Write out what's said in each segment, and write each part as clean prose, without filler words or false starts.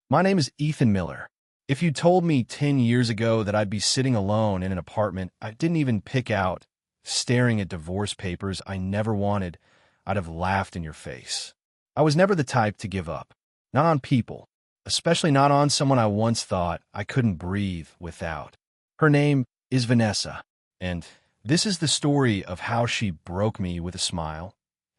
My name is Ethan Miller. If you told me 10 years ago that I'd be sitting alone in an apartment I didn't even pick out, staring at divorce papers I never wanted, I'd have laughed in your face. I was never the type to give up. Not on people, especially not on someone I once thought I couldn't breathe without. Her name is Vanessa, and this is the story of how she broke me with a smile,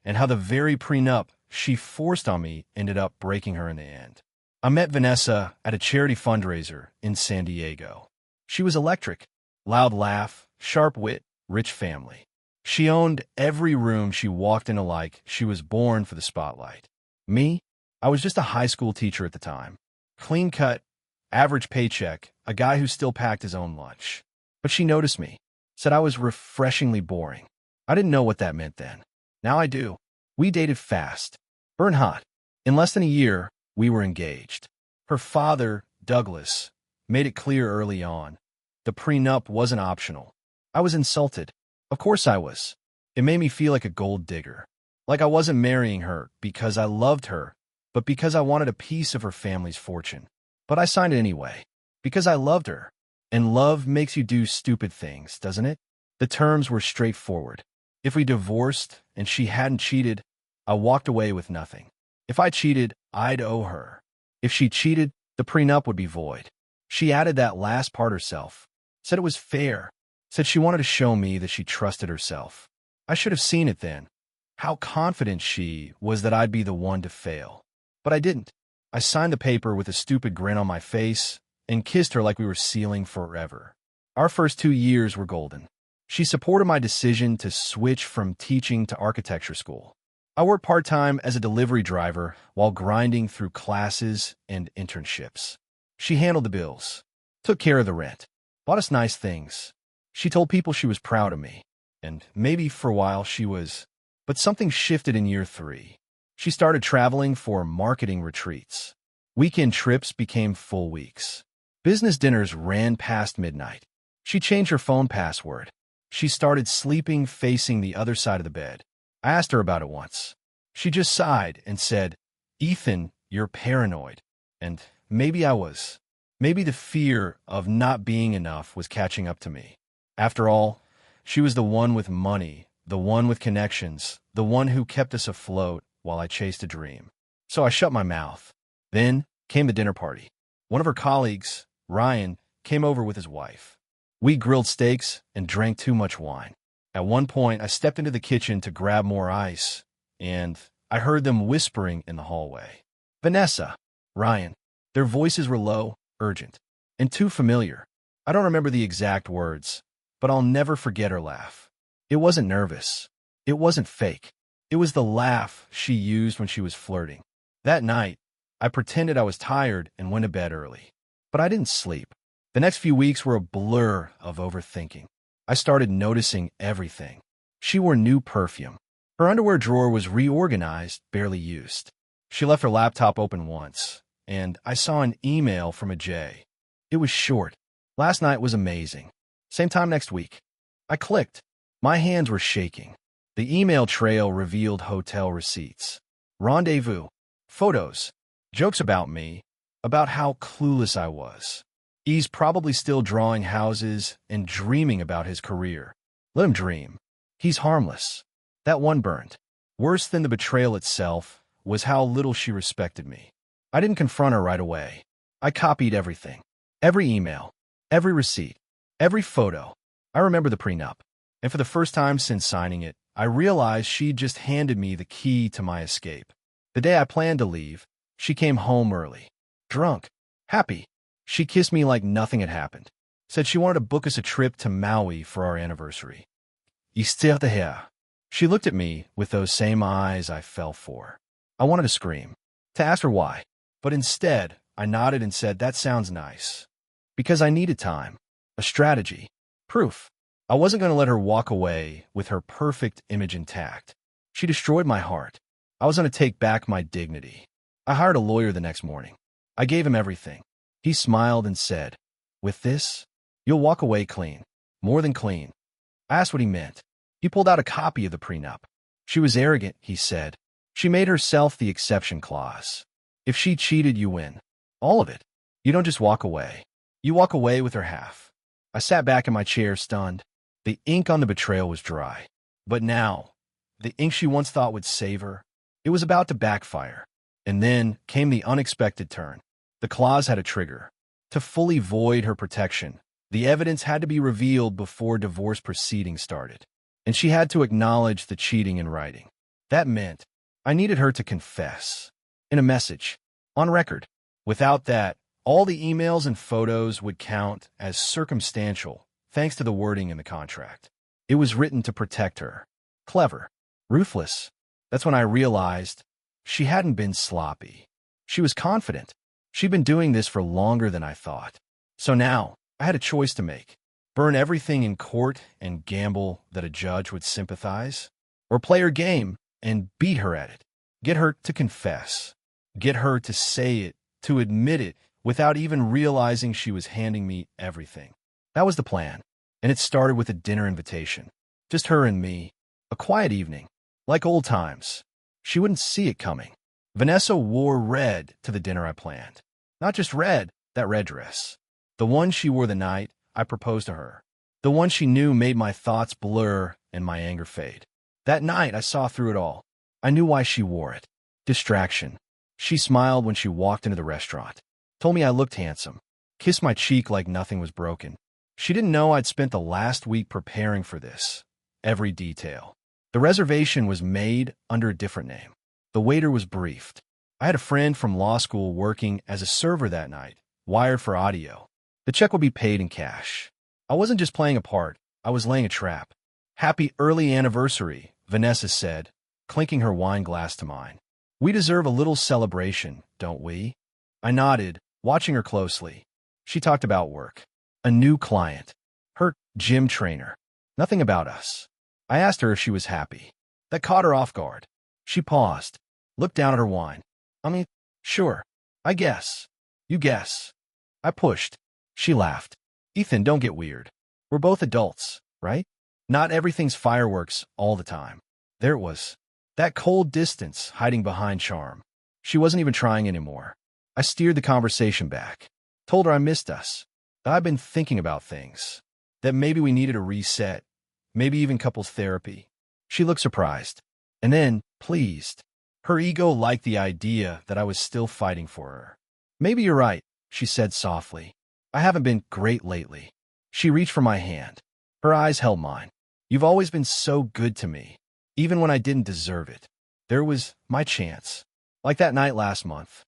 and how the very prenup she forced on me ended up breaking her in the end. I met Vanessa at a charity fundraiser in San Diego. She was electric, loud laugh, sharp wit, rich family. She owned every room she walked into like she was born for the spotlight. Me? I was just a high school teacher at the time. Clean cut, average paycheck, a guy who still packed his own lunch. But she noticed me, said I was refreshingly boring. I didn't know what that meant then. Now I do. We dated fast, burn hot. In less than a year, we were engaged. Her father, Douglas, made it clear early on. The prenup wasn't optional. I was insulted. Of course I was. It made me feel like a gold digger. Like I wasn't marrying her because I loved her, but because I wanted a piece of her family's fortune. But I signed it anyway, because I loved her. And love makes you do stupid things, doesn't it? The terms were straightforward. If we divorced and she hadn't cheated, I walked away with nothing. If I cheated, I'd owe her. If she cheated, the prenup would be void. She added that last part herself. Said it was fair. Said she wanted to show me that she trusted herself. I should have seen it then. How confident she was that I'd be the one to fail. But I didn't. I signed the paper with a stupid grin on my face and kissed her like we were sealing forever. Our first 2 years were golden. She supported my decision to switch from teaching to architecture school. I worked part-time as a delivery driver while grinding through classes and internships. She handled the bills, took care of the rent, bought us nice things. She told people she was proud of me, and maybe for a while she was. But something shifted in year 3. She started traveling for marketing retreats. Weekend trips became full weeks. Business dinners ran past midnight. She changed her phone password. She started sleeping facing the other side of the bed. I asked her about it once. She just sighed and said, "Ethan, you're paranoid." And maybe I was. Maybe the fear of not being enough was catching up to me. After all, she was the one with money, the one with connections, the one who kept us afloat while I chased a dream. So I shut my mouth. Then came the dinner party. One of her colleagues, Ryan, came over with his wife. We grilled steaks and drank too much wine. At one point, I stepped into the kitchen to grab more ice, and I heard them whispering in the hallway. Vanessa, Ryan. Their voices were low, urgent, and too familiar. I don't remember the exact words, but I'll never forget her laugh. It wasn't nervous. It wasn't fake. It was the laugh she used when she was flirting. That night, I pretended I was tired and went to bed early. But I didn't sleep. The next few weeks were a blur of overthinking. I started noticing everything. She wore new perfume. Her underwear drawer was reorganized, barely used. She left her laptop open once, and I saw an email from a J. It was short. Last night was amazing. Same time next week. I clicked. My hands were shaking. The email trail revealed hotel receipts, rendezvous, photos, jokes about me, about how clueless I was. He's probably still drawing houses and dreaming about his career. Let him dream. He's harmless. That one burned. Worse than the betrayal itself was how little she respected me. I didn't confront her right away. I copied everything. Every email, every receipt, every photo. I remember the prenup. And for the first time since signing it, I realized she'd just handed me the key to my escape. The day I planned to leave, she came home early. Drunk. Happy. She kissed me like nothing had happened. Said she wanted to book us a trip to Maui for our anniversary. Histoire de hair. She looked at me with those same eyes I fell for. I wanted to scream, to ask her why. But instead, I nodded and said, "That sounds nice." Because I needed time. A strategy. Proof. I wasn't going to let her walk away with her perfect image intact. She destroyed my heart. I was going to take back my dignity. I hired a lawyer the next morning. I gave him everything. He smiled and said, "With this, you'll walk away clean. More than clean." I asked what he meant. He pulled out a copy of the prenup. She was arrogant, he said. She made herself the exception clause. If she cheated, you win. All of it. You don't just walk away. You walk away with her half. I sat back in my chair, stunned. The ink on the betrayal was dry. But now, the ink she once thought would save her, it was about to backfire. And then came the unexpected turn. The clause had a trigger. To fully void her protection, the evidence had to be revealed before divorce proceedings started. And she had to acknowledge the cheating in writing. That meant I needed her to confess. In a message. On record. Without that, all the emails and photos would count as circumstantial, thanks to the wording in the contract. It was written to protect her. Clever. Ruthless. That's when I realized she hadn't been sloppy. She was confident. She'd been doing this for longer than I thought. So now, I had a choice to make. Burn everything in court and gamble that a judge would sympathize? Or play her game and beat her at it? Get her to confess. Get her to say it, to admit it, without even realizing she was handing me everything. That was the plan. And it started with a dinner invitation. Just her and me. A quiet evening. Like old times. She wouldn't see it coming. Vanessa wore red to the dinner I planned. Not just red, that red dress. The one she wore the night I proposed to her. The one she knew made my thoughts blur and my anger fade. That night, I saw through it all. I knew why she wore it. Distraction. She smiled when she walked into the restaurant. Told me I looked handsome. Kissed my cheek like nothing was broken. She didn't know I'd spent the last week preparing for this. Every detail. The reservation was made under a different name. The waiter was briefed. I had a friend from law school working as a server that night, wired for audio. The check would be paid in cash. I wasn't just playing a part. I was laying a trap. Happy early anniversary, Vanessa said, clinking her wine glass to mine. We deserve a little celebration, don't we? I nodded, watching her closely. She talked about work. A new client. Her gym trainer. Nothing about us. I asked her if she was happy. That caught her off guard. She paused, looked down at her wine. Sure. I guess. You guess. I pushed. She laughed. Ethan, don't get weird. We're both adults, right? Not everything's fireworks all the time. There it was. That cold distance hiding behind charm. She wasn't even trying anymore. I steered the conversation back. Told her I missed us. That I'd been thinking about things. That maybe we needed a reset. Maybe even couples therapy. She looked surprised. And then, pleased. Her ego liked the idea that I was still fighting for her. Maybe you're right, she said softly. I haven't been great lately. She reached for my hand. Her eyes held mine. You've always been so good to me, even when I didn't deserve it. There was my chance. Like that night last month.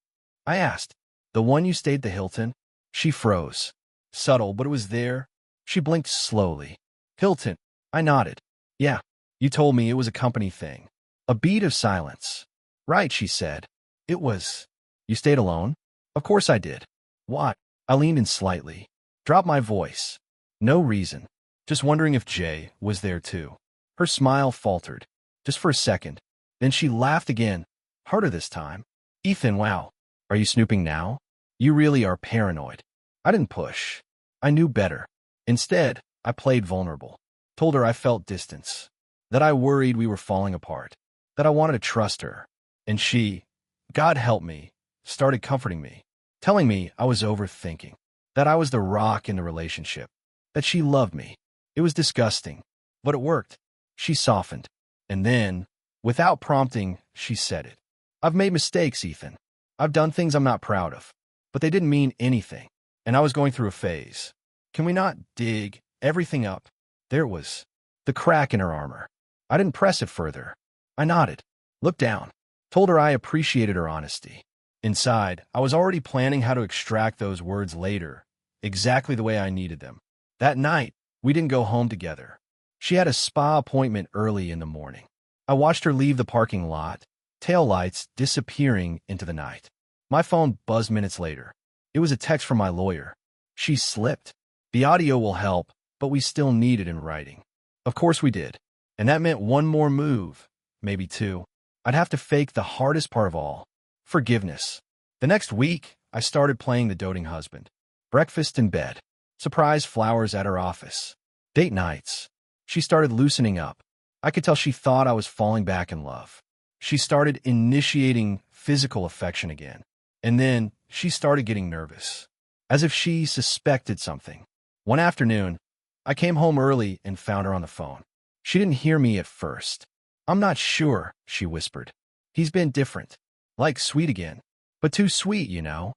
I asked, the one you stayed at the Hilton? She froze. Subtle, but it was there. She blinked slowly. Hilton. I nodded. Yeah, you told me it was a company thing. A beat of silence. Right, she said. It was. You stayed alone? Of course I did. What? I leaned in slightly. Dropped my voice. No reason. Just wondering if Jay was there too. Her smile faltered. Just for a second. Then she laughed again. Harder this time. Ethan, wow. Are you snooping now? You really are paranoid. I didn't push. I knew better. Instead, I played vulnerable. Told her I felt distance. That I worried we were falling apart. That I wanted to trust her. And she, God help me, started comforting me. Telling me I was overthinking. That I was the rock in the relationship. That she loved me. It was disgusting. But it worked. She softened. And then, without prompting, she said it. I've made mistakes, Ethan. I've done things I'm not proud of. But they didn't mean anything. And I was going through a phase. Can we not dig everything up? There it was. The crack in her armor. I didn't press it further. I nodded. Looked down. Told her I appreciated her honesty. Inside, I was already planning how to extract those words later, exactly the way I needed them. That night, we didn't go home together. She had a spa appointment early in the morning. I watched her leave the parking lot, taillights disappearing into the night. My phone buzzed minutes later. It was a text from my lawyer. She slipped. The audio will help, but we still need it in writing. Of course we did. And that meant one more move, maybe two. I'd have to fake the hardest part of all. Forgiveness. The next week, I started playing the doting husband. Breakfast in bed. Surprise flowers at her office. Date nights. She started loosening up. I could tell she thought I was falling back in love. She started initiating physical affection again. And then, she started getting nervous, as if she suspected something. One afternoon, I came home early and found her on the phone. She didn't hear me at first. "I'm not sure," she whispered. "He's been different. Like sweet again. But too sweet, you know."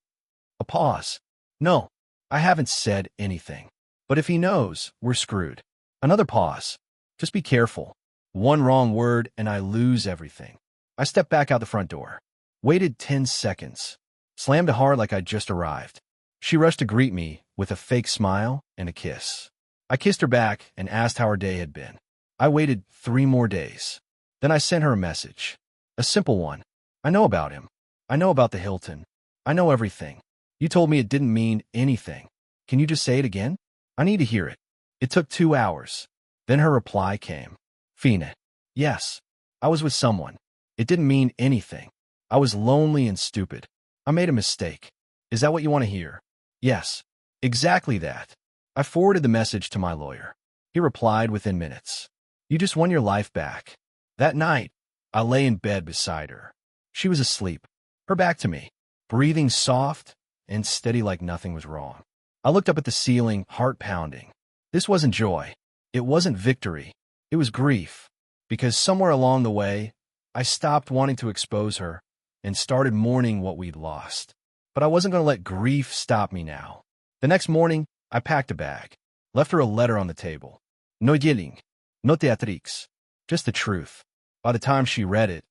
A pause. "No, I haven't said anything. But if he knows, we're screwed." Another pause. "Just be careful. One wrong word and I lose everything." I stepped back out the front door. Waited 10 seconds. Slammed hard like I'd just arrived. She rushed to greet me with a fake smile and a kiss. I kissed her back and asked how her day had been. I waited 3 more days. Then I sent her a message. A simple one. "I know about him. I know about the Hilton. I know everything. You told me it didn't mean anything. Can you just say it again? I need to hear it." It took 2 hours. Then her reply came. "Fine. Yes. I was with someone. It didn't mean anything. I was lonely and stupid. I made a mistake. Is that what you want to hear?" "Yes. Exactly that." I forwarded the message to my lawyer. He replied within minutes. "You just won your life back." That night, I lay in bed beside her. She was asleep, her back to me, breathing soft and steady like nothing was wrong. I looked up at the ceiling, heart pounding. This wasn't joy. It wasn't victory. It was grief. Because somewhere along the way, I stopped wanting to expose her and started mourning what we'd lost. But I wasn't going to let grief stop me now. The next morning, I packed a bag, left her a letter on the table. No yelling, no theatrics, just the truth. By the time she read it,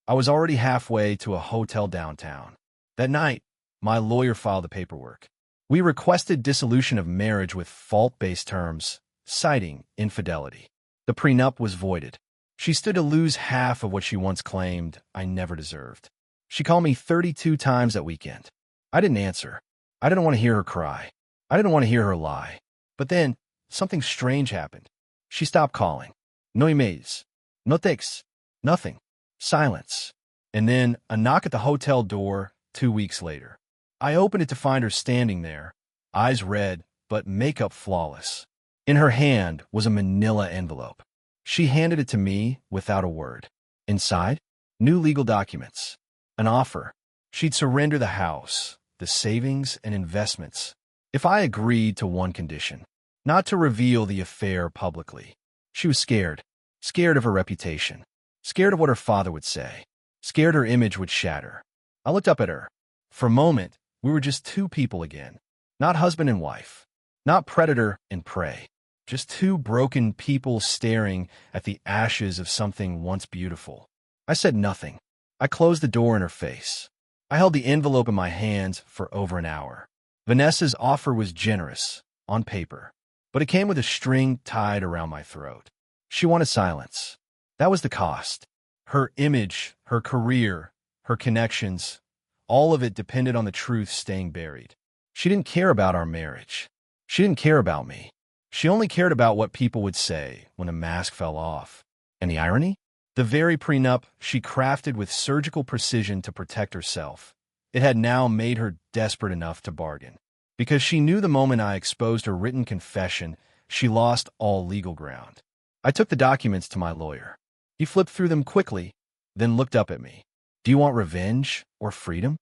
I was already halfway to a hotel downtown. That night, my lawyer filed the paperwork. We requested dissolution of marriage with fault-based terms, citing infidelity. The prenup was voided. She stood to lose half of what she once claimed I never deserved. She called me 32 times that weekend. I didn't answer. I didn't want to hear her cry. I didn't want to hear her lie. But then, something strange happened. She stopped calling. No emails. No texts. Nothing. Silence. And then, a knock at the hotel door 2 weeks later. I opened it to find her standing there, eyes red, but makeup flawless. In her hand was a manila envelope. She handed it to me without a word. Inside, new legal documents. An offer. She'd surrender the house, the savings and investments, if I agreed to one condition, not to reveal the affair publicly. She was scared. Scared of her reputation. Scared of what her father would say. Scared her image would shatter. I looked up at her. For a moment, we were just 2 people again. Not husband and wife. Not predator and prey. Just 2 broken people staring at the ashes of something once beautiful. I said nothing. I closed the door in her face. I held the envelope in my hands for over an hour. Vanessa's offer was generous, on paper, but it came with a string tied around my throat. She wanted silence. That was the cost. Her image, her career, her connections, all of it depended on the truth staying buried. She didn't care about our marriage. She didn't care about me. She only cared about what people would say when the mask fell off. And the irony? The very prenup she crafted with surgical precision to protect herself. It had now made her desperate enough to bargain. Because she knew the moment I exposed her written confession, she lost all legal ground. I took the documents to my lawyer. He flipped through them quickly, then looked up at me. "Do you want revenge or freedom?"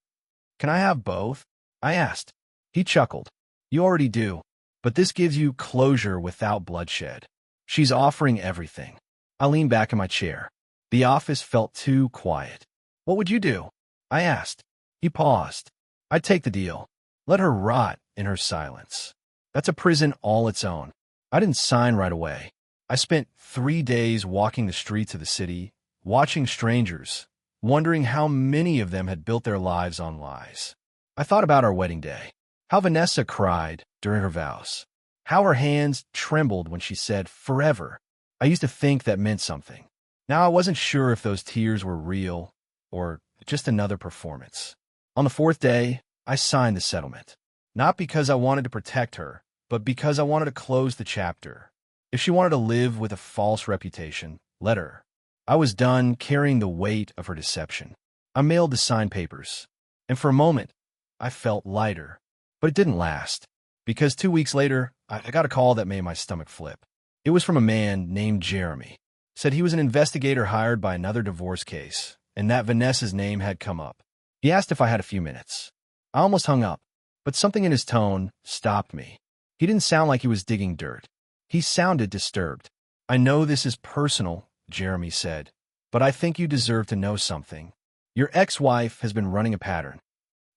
"Can I have both?" I asked. He chuckled. "You already do. But this gives you closure without bloodshed." She's offering everything. I leaned back in my chair. The office felt too quiet. "What would you do?" I asked. He paused. "I'd take the deal. Let her rot in her silence. That's a prison all its own." I didn't sign right away. I spent 3 days walking the streets of the city, watching strangers, wondering how many of them had built their lives on lies. I thought about our wedding day. How Vanessa cried during her vows. How her hands trembled when she said, "forever." I used to think that meant something. Now I wasn't sure if those tears were real or just another performance. On the 4th day, I signed the settlement. Not because I wanted to protect her, but because I wanted to close the chapter. If she wanted to live with a false reputation, let her. I was done carrying the weight of her deception. I mailed the signed papers, and for a moment, I felt lighter. But it didn't last, because 2 weeks later, I got a call that made my stomach flip. It was from a man named Jeremy. Said he was an investigator hired by another divorce case, and that Vanessa's name had come up. He asked if I had a few minutes. I almost hung up, but something in his tone stopped me. He didn't sound like he was digging dirt. He sounded disturbed. I know this is personal, Jeremy said, but I think you deserve to know something. Your ex-wife has been running a pattern.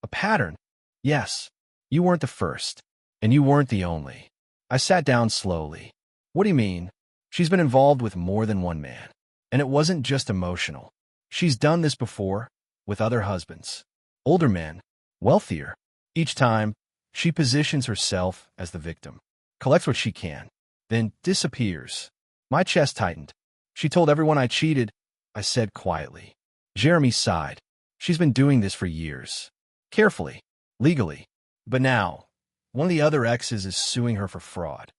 A pattern? Yes. You weren't the first, and you weren't the only. I sat down slowly. What do you mean? She's been involved with more than one man. And it wasn't just emotional. She's done this before, with other husbands. Older men, wealthier. Each time, she positions herself as the victim, collects what she can, then disappears. My chest tightened. She told everyone I cheated, I said quietly. Jeremy sighed. She's been doing this for years. Carefully, legally. But now, one of the other exes is suing her for fraud.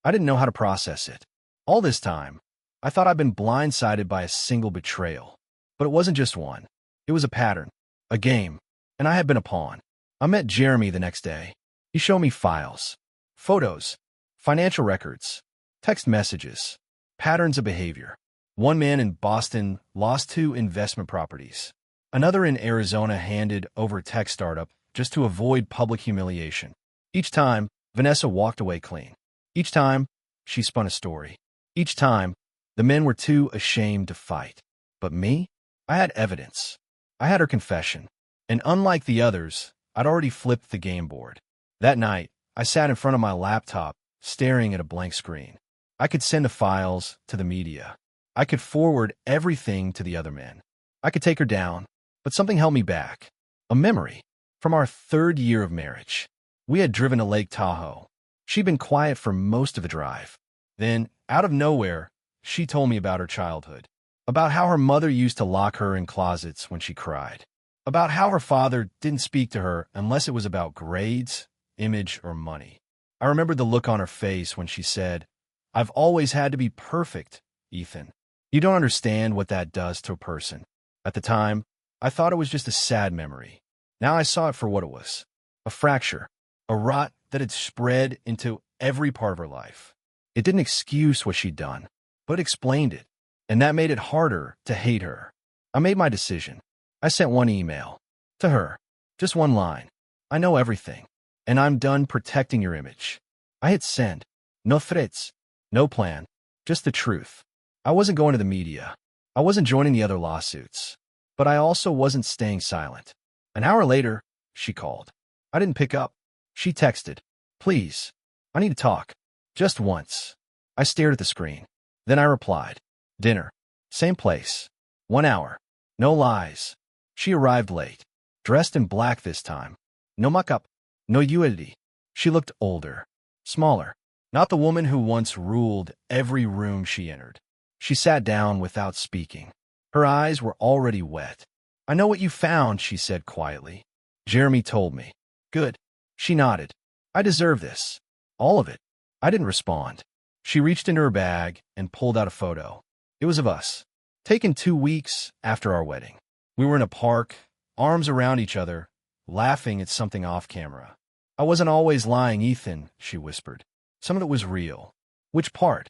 I didn't know how to process it. All this time, I thought I'd been blindsided by a single betrayal. But it wasn't just one. It was a pattern, a game, and I had been a pawn. I met Jeremy the next day. He showed me files, photos, financial records, text messages, patterns of behavior. One man in Boston lost 2 investment properties. Another in Arizona handed over a tech startup just to avoid public humiliation. Each time, Vanessa walked away clean. Each time, she spun a story. Each time, the men were too ashamed to fight. But me? I had evidence. I had her confession. And unlike the others, I'd already flipped the game board. That night, I sat in front of my laptop, staring at a blank screen. I could send the files to the media. I could forward everything to the other men. I could take her down, but something held me back. A memory from our 3rd year of marriage. We had driven to Lake Tahoe. She'd been quiet for most of the drive. Then, out of nowhere, she told me about her childhood, about how her mother used to lock her in closets when she cried, about how her father didn't speak to her unless it was about grades, image, or money. I remembered the look on her face when she said, "I've always had to be perfect, Ethan. You don't understand what that does to a person." At the time, I thought it was just a sad memory. Now I saw it for what it was. A fracture, a rot that had spread into every part of her life. It didn't excuse what she'd done, but explained it. And that made it harder to hate her. I made my decision. I sent one email. To her. Just one line. "I know everything. And I'm done protecting your image." I hit send. No threats. No plan. Just the truth. I wasn't going to the media. I wasn't joining the other lawsuits. But I also wasn't staying silent. An hour later, she called. I didn't pick up. She texted. "Please. I need to talk. Just once." I stared at the screen. Then I replied. "Dinner. Same place. 1 hour. No lies." She arrived late. Dressed in black this time. No muck-up. No utility. She looked older. Smaller. Not the woman who once ruled every room she entered. She sat down without speaking. Her eyes were already wet. "I know what you found," she said quietly. "Jeremy told me." "Good." She nodded. "I deserve this. All of it." I didn't respond. She reached into her bag and pulled out a photo. It was of us, taken 2 weeks after our wedding. We were in a park, arms around each other, laughing at something off camera. "I wasn't always lying, Ethan," she whispered. "Some of it was real." "Which part?"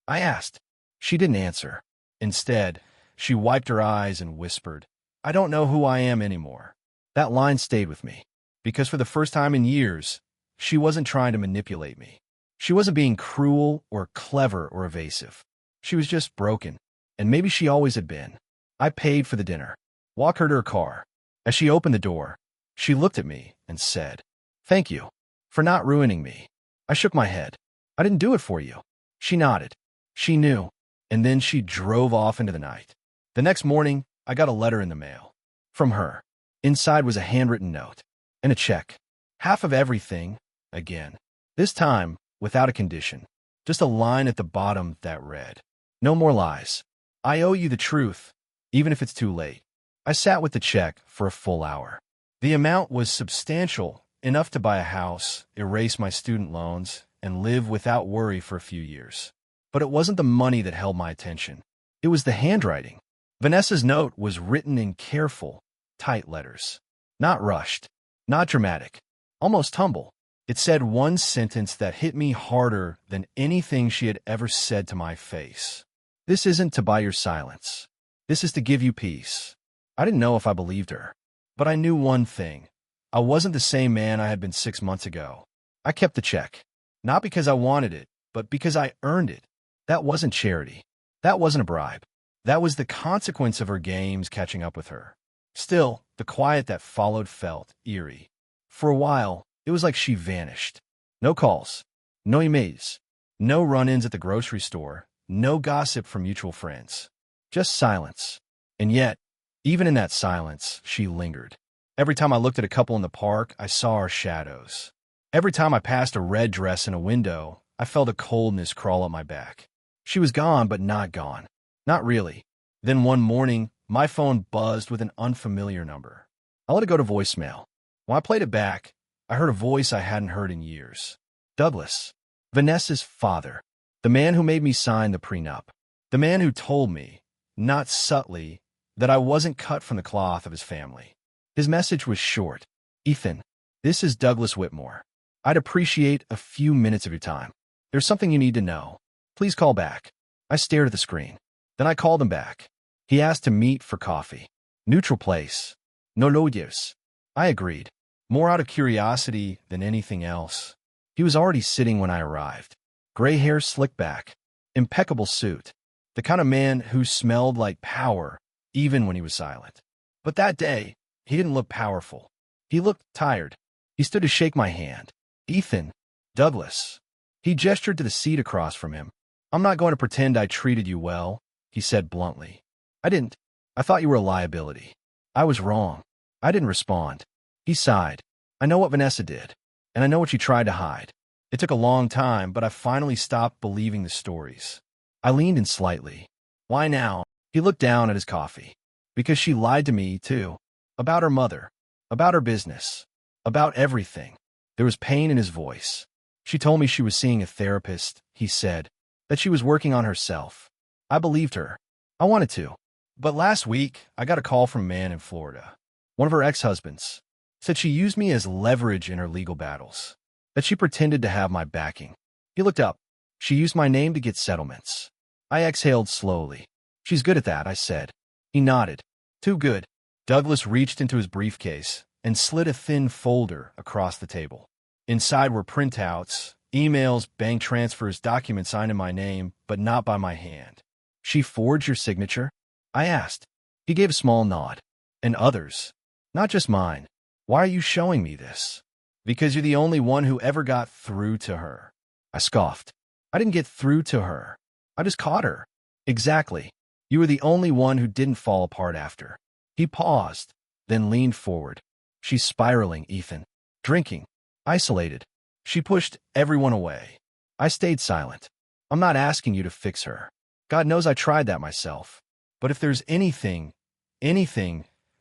I asked. She didn't answer. Instead, she wiped her eyes and whispered, "I don't know who I am anymore." That line stayed with me, because for the first time in years, she wasn't trying to manipulate me. She wasn't being cruel or clever or evasive. She was just broken, and maybe she always had been. I paid for the dinner, walked her to her car. As she opened the door, she looked at me and said, "Thank you for not ruining me." I shook my head. "I didn't do it for you." She nodded. She knew, and then she drove off into the night. The next morning, I got a letter in the mail. From her. Inside was a handwritten note and a check. Half of everything, again. This time, without a condition. Just a line at the bottom that read, "No more lies. I owe you the truth, even if it's too late." I sat with the check for a full hour. The amount was substantial, enough to buy a house, erase my student loans, and live without worry for a few years. But it wasn't the money that held my attention. It was the handwriting. Vanessa's note was written in careful, tight letters. Not rushed, not dramatic, almost humble. It said one sentence that hit me harder than anything she had ever said to my face. "This isn't to buy your silence. This is to give you peace." I didn't know if I believed her, but I knew one thing. I wasn't the same man I had been 6 months ago. I kept the check. Not because I wanted it, but because I earned it. That wasn't charity. That wasn't a bribe. That was the consequence of her games catching up with her. Still, the quiet that followed felt eerie. For a while, it was like she vanished. No calls, no emails, no run-ins at the grocery store, no gossip from mutual friends. Just silence. And yet, even in that silence, she lingered. Every time I looked at a couple in the park, I saw our shadows. Every time I passed a red dress in a window, I felt a coldness crawl up my back. She was gone, but not gone. Not really. Then one morning, my phone buzzed with an unfamiliar number. I let it go to voicemail. When I played it back, I heard a voice I hadn't heard in years. Douglas, Vanessa's father. The man who made me sign the prenup. The man who told me, not subtly, that I wasn't cut from the cloth of his family. His message was short. Ethan, this is Douglas Whitmore. I'd appreciate a few minutes of your time. There's something you need to know. Please call back. I stared at the screen. Then I called him back. He asked to meet for coffee. Neutral place. No lawyers. I agreed, more out of curiosity than anything else. He was already sitting when I arrived. Gray hair slicked back. Impeccable suit. The kind of man who smelled like power, even when he was silent. But that day, he didn't look powerful. He looked tired. He stood to shake my hand. Ethan, Douglas. He gestured to the seat across from him. I'm not going to pretend I treated you well, he said bluntly. I didn't. I thought you were a liability. I was wrong. I didn't respond. He sighed. I know what Vanessa did, and I know what she tried to hide. It took a long time, but I finally stopped believing the stories. I leaned in slightly. Why now? He looked down at his coffee. Because she lied to me, too. About her mother. About her business. About everything. There was pain in his voice. She told me she was seeing a therapist, he said. That she was working on herself. I believed her. I wanted to. But last week, I got a call from a man in Florida. One of her ex-husbands. Said she used me as leverage in her legal battles. That she pretended to have my backing. He looked up. She used my name to get settlements. I exhaled slowly. She's good at that, I said. He nodded. Too good. Douglas reached into his briefcase and slid a thin folder across the table. Inside were printouts, emails, bank transfers, documents signed in my name, but not by my hand. She forged your signature? I asked. He gave a small nod. And others. Not just mine. Why are you showing me this? Because you're the only one who ever got through to her. I scoffed. I didn't get through to her. I just caught her. Exactly. You were the only one who didn't fall apart after. He paused, then leaned forward. She's spiraling, Ethan. Drinking. Isolated. She pushed everyone away. I stayed silent. I'm not asking you to fix her. God knows I tried that myself. But if there's anything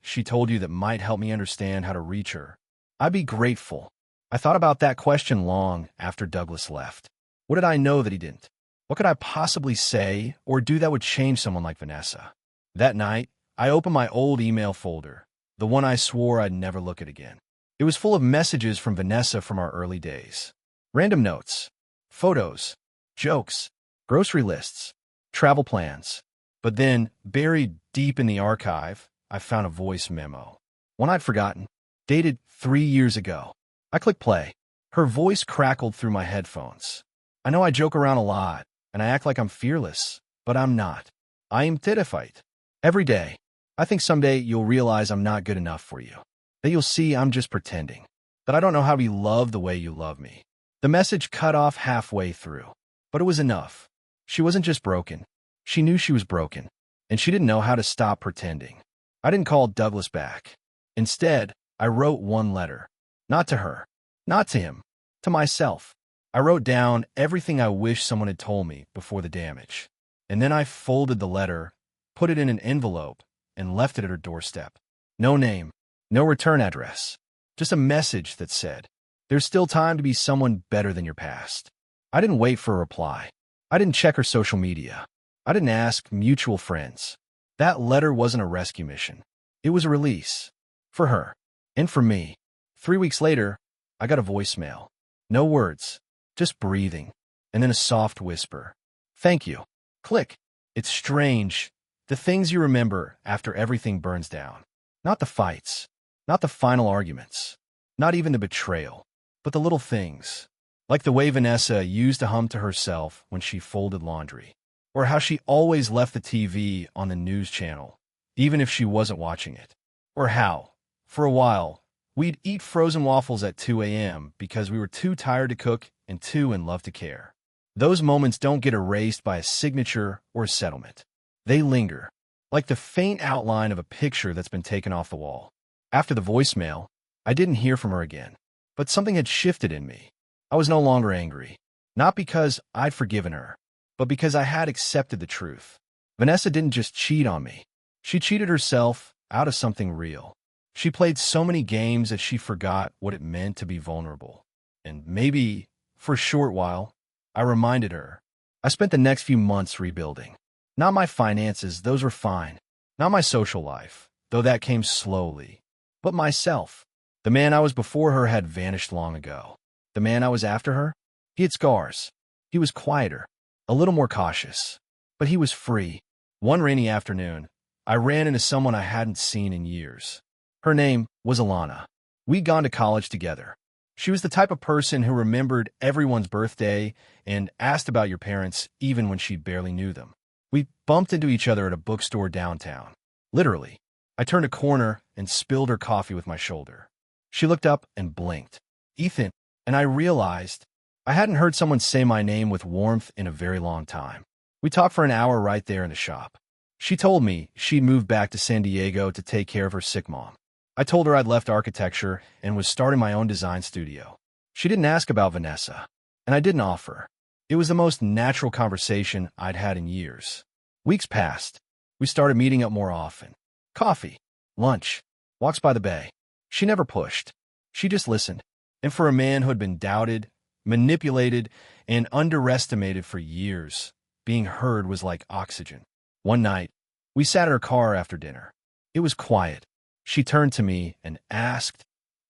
she told you that might help me understand how to reach her, I'd be grateful. I thought about that question long after Douglas left. What did I know that he didn't? What could I possibly say or do that would change someone like Vanessa? That night, I opened my old email folder, the one I swore I'd never look at again. It was full of messages from Vanessa from our early days. Random notes, photos, jokes, grocery lists, travel plans. But then, buried deep in the archive, I found a voice memo. One I'd forgotten, dated 3 years ago. I clicked play. Her voice crackled through my headphones. I know I joke around a lot, and I act like I'm fearless, but I'm not. I am terrified. Every day. I think someday you'll realize I'm not good enough for you. That you'll see I'm just pretending. That I don't know how to be loved the way you love me. The message cut off halfway through. But it was enough. She wasn't just broken. She knew she was broken. And she didn't know how to stop pretending. I didn't call Douglas back. Instead, I wrote one letter. Not to her. Not to him. To myself. I wrote down everything I wish someone had told me before the damage. And then I folded the letter, put it in an envelope, and left it at her doorstep. No name. No return address. Just a message that said, there's still time to be someone better than your past. I didn't wait for a reply. I didn't check her social media. I didn't ask mutual friends. That letter wasn't a rescue mission. It was a release. For her. And for me. 3 weeks later, I got a voicemail. No words. Just breathing. And then a soft whisper. Thank you. Click. It's strange. The things you remember after everything burns down. Not the fights. Not the final arguments. Not even the betrayal, but the little things. Like the way Vanessa used to hum to herself when she folded laundry. Or how she always left the TV on the news channel, even if she wasn't watching it. Or how, for a while, we'd eat frozen waffles at 2 a.m. because we were too tired to cook and too in love to care. Those moments don't get erased by a signature or a settlement. They linger, like the faint outline of a picture that's been taken off the wall. After the voicemail, I didn't hear from her again, but something had shifted in me. I was no longer angry, not because I'd forgiven her, but because I had accepted the truth. Vanessa didn't just cheat on me. She cheated herself out of something real. She played so many games that she forgot what it meant to be vulnerable. And maybe, for a short while, I reminded her. I spent the next few months rebuilding. Not my finances, those were fine. Not my social life, though that came slowly. But myself. The man I was before her had vanished long ago. The man I was after her? He had scars. He was quieter, a little more cautious. But he was free. One rainy afternoon, I ran into someone I hadn't seen in years. Her name was Alana. We'd gone to college together. She was the type of person who remembered everyone's birthday and asked about your parents even when she barely knew them. We bumped into each other at a bookstore downtown. Literally. I turned a corner and spilled her coffee with my shoulder. She looked up and blinked. Ethan, and I realized I hadn't heard someone say my name with warmth in a very long time. We talked for an hour right there in the shop. She told me she'd moved back to San Diego to take care of her sick mom. I told her I'd left architecture and was starting my own design studio. She didn't ask about Vanessa, and I didn't offer. It was the most natural conversation I'd had in years. Weeks passed. We started meeting up more often. Coffee, lunch, walks by the bay. She never pushed. She just listened. And for a man who had been doubted, manipulated, and underestimated for years, being heard was like oxygen. One night, we sat in her car after dinner. It was quiet. She turned to me and asked,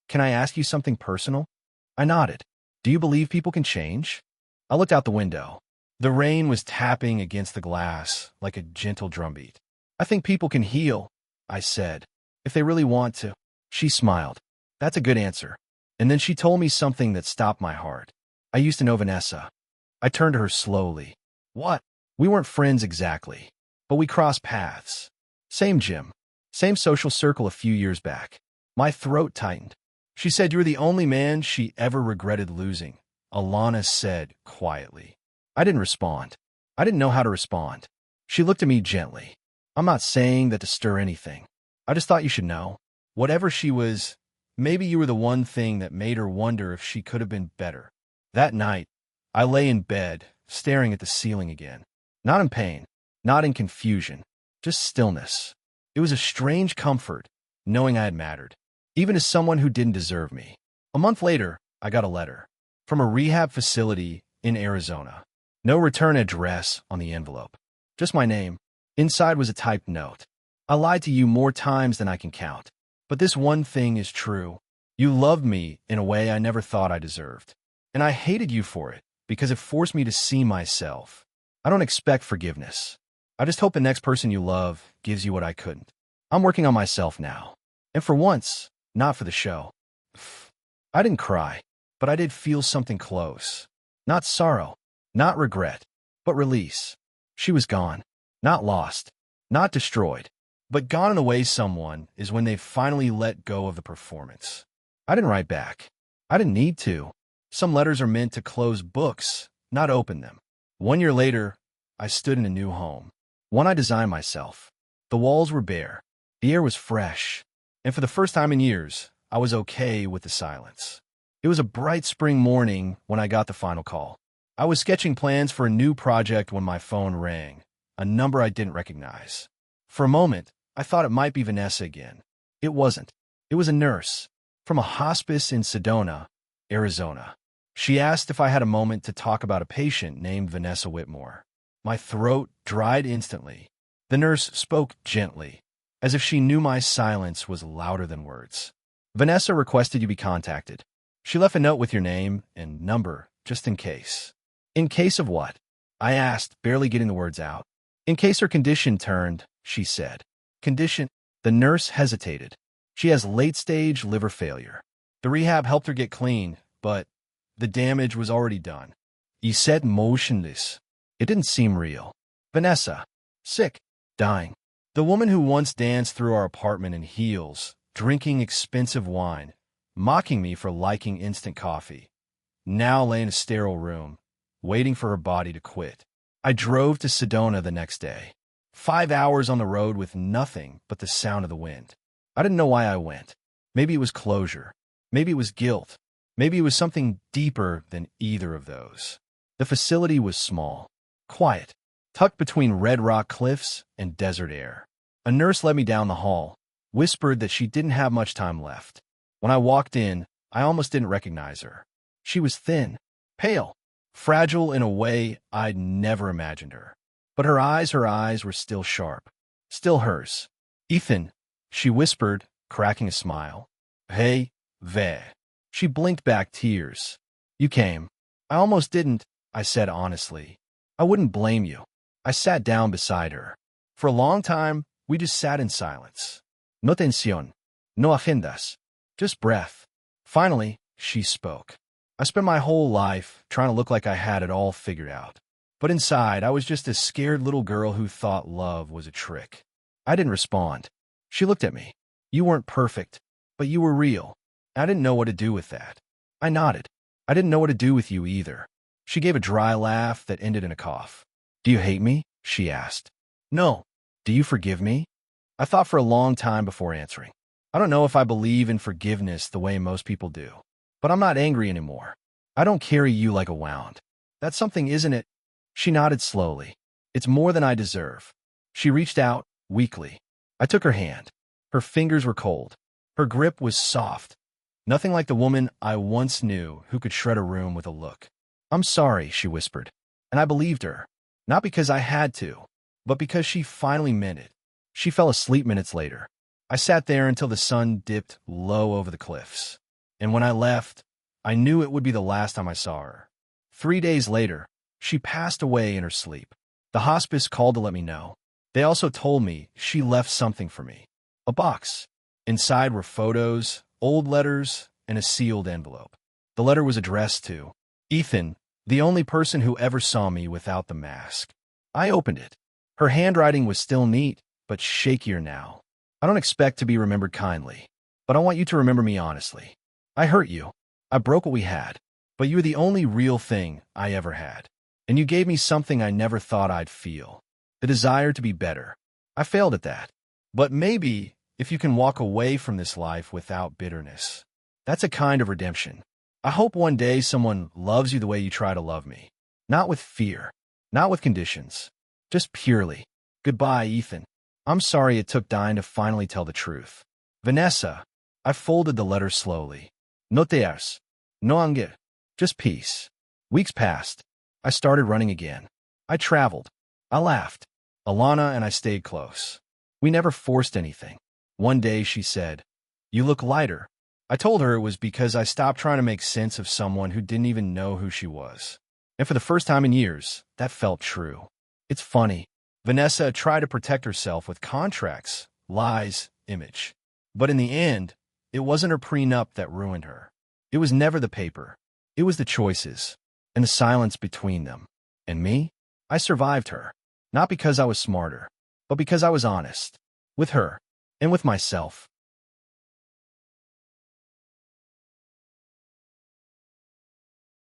"Can I ask you something personal?" I nodded. "Do you believe people can change?" I looked out the window. The rain was tapping against the glass like a gentle drumbeat. "I think people can heal," I said, "if they really want to." She smiled. "That's a good answer." And then she told me something that stopped my heart. "I used to know Vanessa." I turned to her slowly. "What?" "We weren't friends exactly, but we crossed paths. Same gym. Same social circle a few years back." My throat tightened. "She said you were the only man she ever regretted losing," Alana said quietly. I didn't respond. I didn't know how to respond. She looked at me gently. "I'm not saying that to stir anything. I just thought you should know. Whatever she was, maybe you were the one thing that made her wonder if she could have been better." That night, I lay in bed, staring at the ceiling again. Not in pain, not in confusion, just stillness. It was a strange comfort, knowing I had mattered, even to someone who didn't deserve me. A month later, I got a letter from a rehab facility in Arizona. No return address on the envelope. Just my name. Inside was a typed note. "I lied to you more times than I can count. But this one thing is true. You loved me in a way I never thought I deserved. And I hated you for it, because it forced me to see myself. I don't expect forgiveness. I just hope the next person you love gives you what I couldn't. I'm working on myself now. And for once, not for the show." I didn't cry, but I did feel something close. Not sorrow, not regret, but release. She was gone. Not lost, not destroyed, but gone in the way someone is when they've finally let go of the performance. I didn't write back. I didn't need to. Some letters are meant to close books, not open them. 1 year later, I stood in a new home. One I designed myself. The walls were bare. The air was fresh. And for the first time in years, I was okay with the silence. It was a bright spring morning when I got the final call. I was sketching plans for a new project when my phone rang, a number I didn't recognize. For a moment, I thought it might be Vanessa again. It wasn't. It was a nurse from a hospice in Sedona, Arizona. She asked if I had a moment to talk about a patient named Vanessa Whitmore. My throat dried instantly. The nurse spoke gently, as if she knew my silence was louder than words. "Vanessa requested you be contacted. She left a note with your name and number, just in case." "In case of what?" I asked, barely getting the words out. "In case her condition turned," she said. "Condition?" The nurse hesitated. "She has late-stage liver failure. The rehab helped her get clean, but the damage was already done. He sat motionless. It didn't seem real. Vanessa. Sick. Dying. The woman who once danced through our apartment in heels, drinking expensive wine, mocking me for liking instant coffee, now lay in a sterile room, waiting for her body to quit. I drove to Sedona the next day. 5 hours on the road with nothing but the sound of the wind. I didn't know why I went. Maybe it was closure. Maybe it was guilt. Maybe it was something deeper than either of those. The facility was small, quiet, tucked between red rock cliffs and desert air. A nurse led me down the hall, whispered that she didn't have much time left. When I walked in, I almost didn't recognize her. She was thin, pale, fragile in a way I'd never imagined her. But her eyes were still sharp, still hers. Ethan, she whispered, cracking a smile. Hey, ve. She blinked back tears. You came. I almost didn't, I said honestly. I wouldn't blame you. I sat down beside her. For a long time, we just sat in silence. No tensión. No agendas. Just breath. Finally, she spoke. I spent my whole life trying to look like I had it all figured out. But inside, I was just a scared little girl who thought love was a trick. I didn't respond. She looked at me. You weren't perfect, but you were real. I didn't know what to do with that. I nodded. I didn't know what to do with you either. She gave a dry laugh that ended in a cough. Do you hate me? She asked. No. Do you forgive me? I thought for a long time before answering. I don't know if I believe in forgiveness the way most people do, but I'm not angry anymore. I don't carry you like a wound. That's something, isn't it? She nodded slowly. It's more than I deserve. She reached out, weakly. I took her hand. Her fingers were cold. Her grip was soft. Nothing like the woman I once knew who could shred a room with a look. I'm sorry, she whispered. And I believed her. Not because I had to, but because she finally meant it. She fell asleep minutes later. I sat there until the sun dipped low over the cliffs. And when I left, I knew it would be the last time I saw her. 3 days later, she passed away in her sleep. The hospice called to let me know. They also told me she left something for me. A box. Inside were photos, old letters, and a sealed envelope. The letter was addressed to Ethan, the only person who ever saw me without the mask. I opened it. Her handwriting was still neat, but shakier now. I don't expect to be remembered kindly, but I want you to remember me honestly. I hurt you. I broke what we had, but you were the only real thing I ever had. And you gave me something I never thought I'd feel. The desire to be better. I failed at that. But maybe if you can walk away from this life without bitterness, that's a kind of redemption. I hope one day someone loves you the way you try to love me. Not with fear. Not with conditions. Just purely. Goodbye, Ethan. I'm sorry it took dying to finally tell the truth. Vanessa. I folded the letter slowly. No tears. No anger. Just peace. Weeks passed. I started running again. I traveled. I laughed. Alana and I stayed close. We never forced anything. One day she said, "You look lighter." I told her it was because I stopped trying to make sense of someone who didn't even know who she was. And for the first time in years, that felt true. It's funny. Vanessa tried to protect herself with contracts, lies, image. But in the end, it wasn't her prenup that ruined her. It was never the paper. It was the choices and the silence between them. And me? I survived her. Not because I was smarter, but because I was honest. With her and with myself.